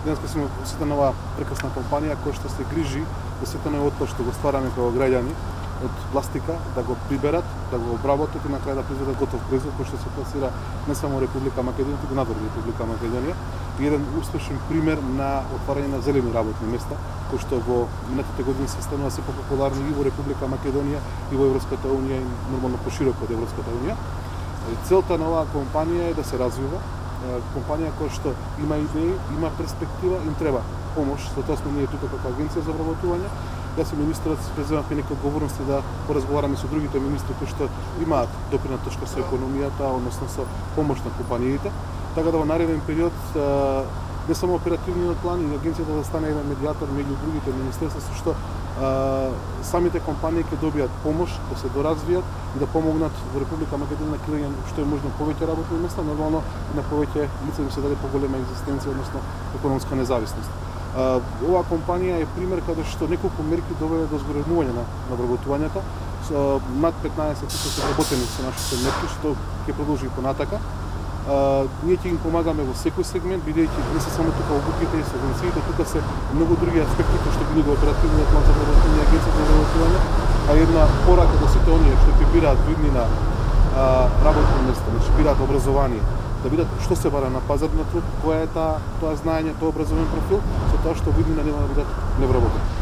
денеска сме сите нова прекрасна компанија која што се грижи за сите нови отпад што го ствараме како граѓани од пластика, да го приберат, да го обработат и на крај да произведат готов производ кој што се пласира не само во Република Македонија, туку надвор Република Македонија. И еден успешен пример на отварање на зелени работни места, кои што во минатите години се станува се популарни и во Република Македонија и во Европската унија и нормално пошироко од Европската унија. Целта на оваа компанија е да се развива, компанија која што има идеи, има перспектива, им треба помош, затоа сме ние тука како агенција за обработување. Јас и министерот се преземав некои одговорности да поразговараме со другите министри кои што имаат допирна точка со економијата, односно со помош на компаниите, така да во нареден период не само оперативниот план и агенцијата да стане еден медијатор меѓу другите министерства, со што самите компании ќе добијат помош да се доразвијат и да помогнат во Република Македонија на креирање што е можно повеќе работни места, нормално и на повеќе лица им се даде поголема екзистенција, односно економска независност. Оваа компанија е пример каде што неколку мерки доведе до зголемување на вработувањето. Со над 15.000 работени со нашите мерки, што ќе продолжи и понатака. Ние ќе им помагаме во секој сегмент, бидејќи не се само тука обуките и субвенциите, тука се многу други аспекти кои што ги го оперативниот план за вработување и агенцијата за вработување, а една порака до сите оние што ќе бираат виднина работни места, значи бираат образование, да видат што се бара на пазар на труд, која е тоа знаење, тоа образовен профил, со тоа што виднина нема да бидат невработени.